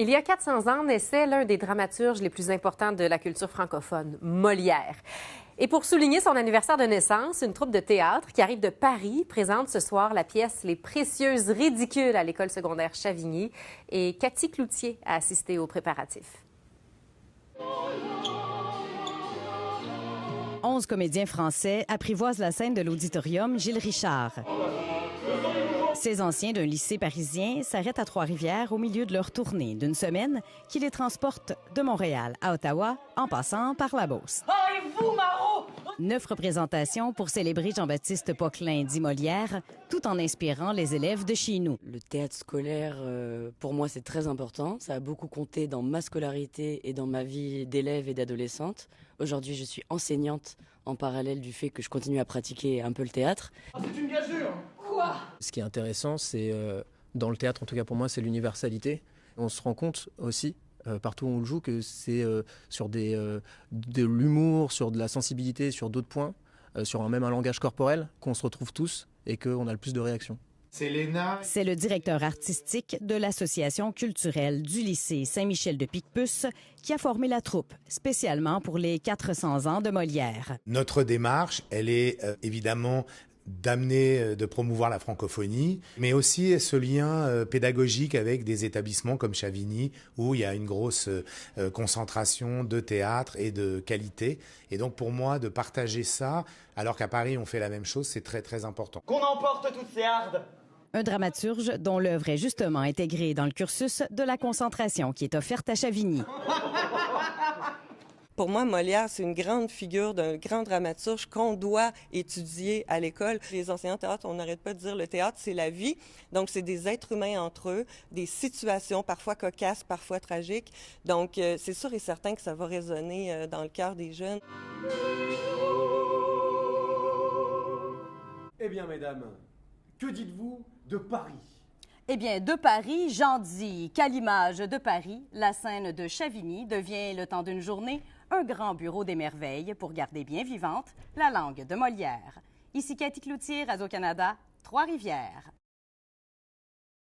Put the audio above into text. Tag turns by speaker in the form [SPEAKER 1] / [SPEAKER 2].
[SPEAKER 1] Il y a 400 ans naissait l'un des dramaturges les plus importants de la culture francophone, Molière. Et pour souligner son anniversaire de naissance, une troupe de théâtre qui arrive de Paris présente ce soir la pièce Les Précieuses Ridicules à l'école secondaire Chavigny. Et Cathy Cloutier a assisté aux préparatifs.
[SPEAKER 2] 11 comédiens français apprivoisent la scène de l'auditorium Gilles Richard. Ces anciens d'un lycée parisien s'arrêtent à Trois-Rivières au milieu de leur tournée d'une semaine qui les transporte de Montréal à Ottawa en passant par la Beauce.
[SPEAKER 3] Oh, et vous, Marot?
[SPEAKER 2] 9 représentations pour célébrer Jean-Baptiste Poquelin, dit Molière, tout en inspirant les élèves de chez nous.
[SPEAKER 4] Le théâtre scolaire, pour moi, c'est très important. Ça a beaucoup compté dans ma scolarité et dans ma vie d'élève et d'adolescente. Aujourd'hui, je suis enseignante en parallèle du fait que je continue à pratiquer un peu le théâtre.
[SPEAKER 3] C'est une gageure! Quoi?
[SPEAKER 5] Ce qui est intéressant, c'est, dans le théâtre, en tout cas pour moi, c'est l'universalité. On se rend compte aussi, partout où on le joue, que c'est sur de l'humour, sur de la sensibilité, sur d'autres points, sur même un langage corporel, qu'on se retrouve tous et qu'on a le plus de réactions.
[SPEAKER 2] C'est le directeur artistique de l'Association culturelle du lycée Saint-Michel de Picpus qui a formé la troupe, spécialement pour les 400 ans de Molière.
[SPEAKER 6] Notre démarche, elle est évidemment d'amener, de promouvoir la francophonie, mais aussi ce lien pédagogique avec des établissements comme Chavigny, où il y a une grosse concentration de théâtre et de qualité. Et donc pour moi, de partager ça, alors qu'à Paris on fait la même chose, c'est très très important.
[SPEAKER 3] Qu'on emporte toutes ces hardes!
[SPEAKER 2] Un dramaturge dont l'œuvre est justement intégrée dans le cursus de la concentration qui est offerte à Chavigny.
[SPEAKER 7] Pour moi, Molière, c'est une grande figure d'un grand dramaturge qu'on doit étudier à l'école. Les enseignants de théâtre, on n'arrête pas de dire le théâtre, c'est la vie. Donc, c'est des êtres humains entre eux, des situations parfois cocasses, parfois tragiques. Donc, c'est sûr et certain que ça va résonner dans le cœur des jeunes.
[SPEAKER 8] Eh bien, mesdames, que dites-vous de Paris?
[SPEAKER 9] Eh bien, de Paris, j'en dis qu'à l'image de Paris, la scène de Chavigny devient, le temps d'une journée, un grand bureau des merveilles pour garder bien vivante la langue de Molière. Ici Cathy Cloutier, Radio-Canada, Trois-Rivières.